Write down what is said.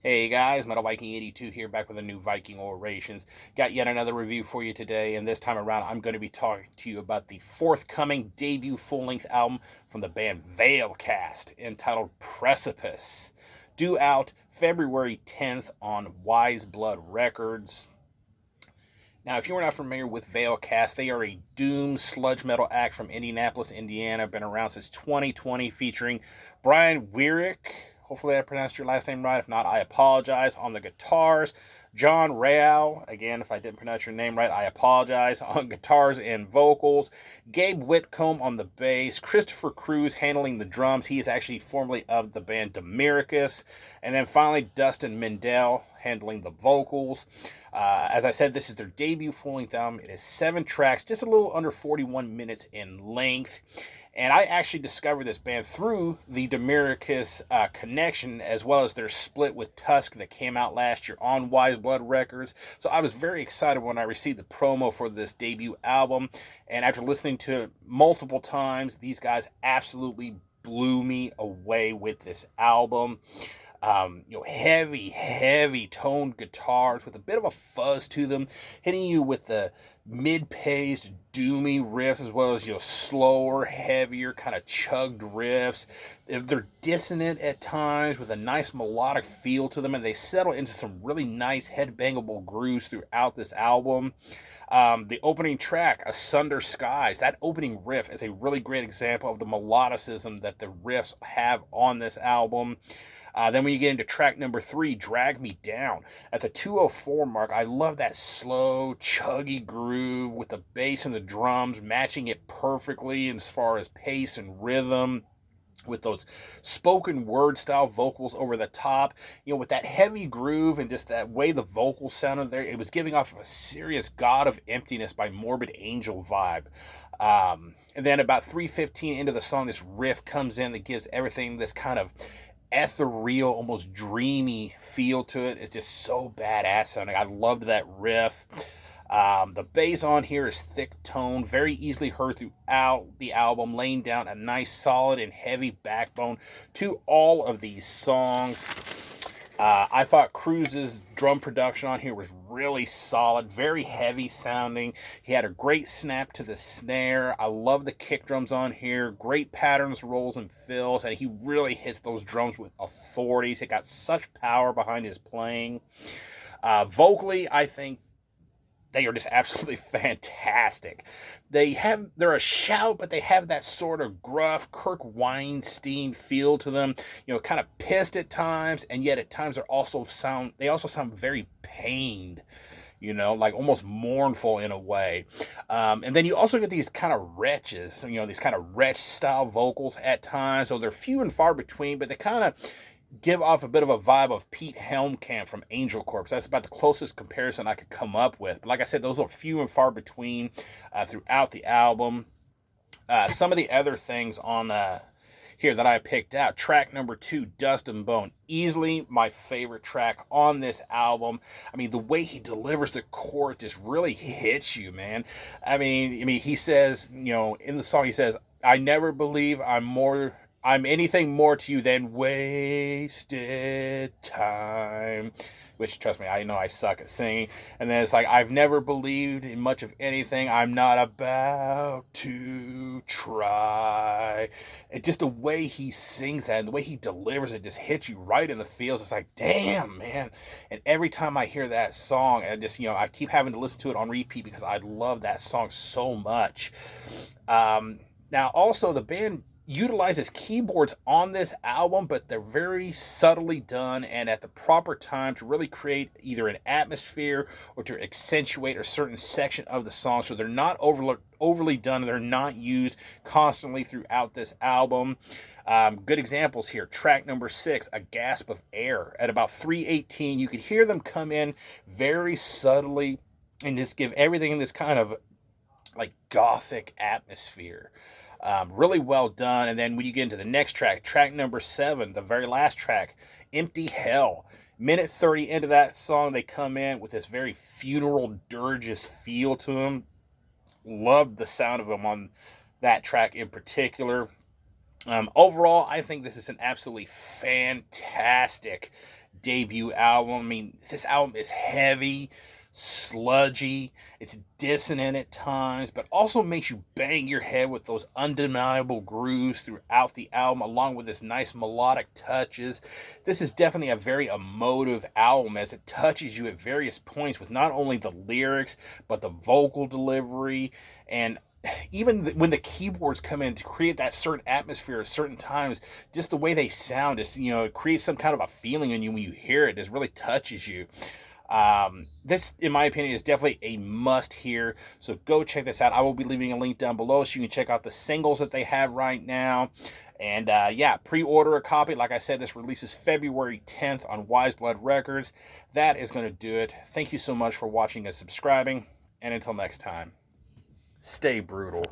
Hey guys, Metal Viking 82 here, back with a new Viking Orations. Got yet another review for you today, and this time around I'm going to be talking to you about the forthcoming debut full-length album from the band Veilcaste, entitled Precipice, due out February 10th on Wise Blood Records. Now, if you are not familiar with Veilcaste, they are a doom sludge metal act from Indianapolis, Indiana. Been around since 2020, featuring Brian Wierick. Hopefully I pronounced your last name right. If not, I apologize. On the guitars, John Rao. Again, if I didn't pronounce your name right, I apologize. On guitars and vocals, Gabe Whitcomb on the bass, Christopher Cruz handling the drums. He is actually formerly of the band Demiricus. And then finally, Dustin Mendel handling the vocals. As I said, this is their debut full-length album. It is 7 tracks, just a little under 41 minutes in length. And I actually discovered this band through the Demiricus connection, as well as their split with Tusk that came out last year on Wise Blood Records. So I was very excited when I received the promo for this debut album. And after listening to it multiple times, these guys absolutely blew me away with this album. Heavy toned guitars with a bit of a fuzz to them, hitting you with the mid-paced, doomy riffs, as well as, slower, heavier, kind of chugged riffs. They're dissonant at times with a nice melodic feel to them, and they settle into some really nice head-bangable grooves throughout this album. The opening track, Asunder Skies, that opening riff is a really great example of the melodicism that the riffs have on this album. Then when you get into track number 3, Drag Me Down, at the 2:04 mark, I love that slow, chuggy groove with the bass and the drums matching it perfectly as far as pace and rhythm, with those spoken word style vocals over the top, with that heavy groove and just that way the vocals sounded there. It was giving off a serious God of Emptiness by Morbid Angel vibe. And then about 3:15 into the song, this riff comes in that gives everything this kind of ethereal, almost dreamy feel to it. It's just so badass sounding. I loved that riff. The bass on here is thick toned, very easily heard throughout the album, laying down a nice, solid, and heavy backbone to all of these songs. I thought Cruz's drum production on here was really solid, very heavy sounding. He had a great snap to the snare. I love the kick drums on here. Great patterns, rolls, and fills, and he really hits those drums with authority. He got such power behind his playing. Vocally, I think they are just absolutely fantastic. They're a shout, but they have that sort of gruff Kirk Weinstein feel to them. Kind of pissed at times, and yet at times they also sound very pained. Like almost mournful in a way. And then you also get these kind of wretches, these kind of wretch style vocals at times. So they're few and far between, but they kind of give off a bit of a vibe of Pete Helmkamp from Angel Corpse. That's about the closest comparison I could come up with. But like I said, those are few and far between throughout the album. Some of the other things on here that I picked out. Track number 2, Dust and Bone. Easily my favorite track on this album. I mean, the way he delivers the chord just really hits you, man. I mean, he says, in the song, he says, "I never believe I'm anything more to you than wasted time," which, trust me, I know I suck at singing. And then it's like, "I've never believed in much of anything I'm not about to try." And just the way he sings that and the way he delivers it just hits you right in the feels. It's like, damn, man. And every time I hear that song, and just, I keep having to listen to it on repeat because I love that song so much. Now, also, the band utilizes keyboards on this album, but they're very subtly done and at the proper time to really create either an atmosphere or to accentuate a certain section of the song. So they're not overly done. They're not used constantly throughout this album. Good examples here. Track number 6, A Gasp of Air. At about 3:18, you could hear them come in very subtly and just give everything in this kind of like gothic atmosphere. Really well done. And then when you get into the next track, track number 7, the very last track, Empty Hell. Minute 30 into that song, they come in with this very funeral dirgeous feel to them. Loved the sound of them on that track in particular. Overall, I think this is an absolutely fantastic debut album. I mean, this album is heavy, sludgy, it's dissonant at times, but also makes you bang your head with those undeniable grooves throughout the album, along with this nice melodic touches. This is definitely a very emotive album as it touches you at various points with not only the lyrics, but the vocal delivery, and even when the keyboards come in to create that certain atmosphere at certain times, just the way they sound is, it creates some kind of a feeling in you when you hear it. It really touches you. This, in my opinion, is definitely a must hear. So go check this out. I will be leaving a link down below so you can check out the singles that they have right now. And yeah, pre-order a copy. Like I said, this releases February 10th on Wise Blood Records. That is going to do it. Thank you so much for watching and subscribing. And until next time, stay brutal.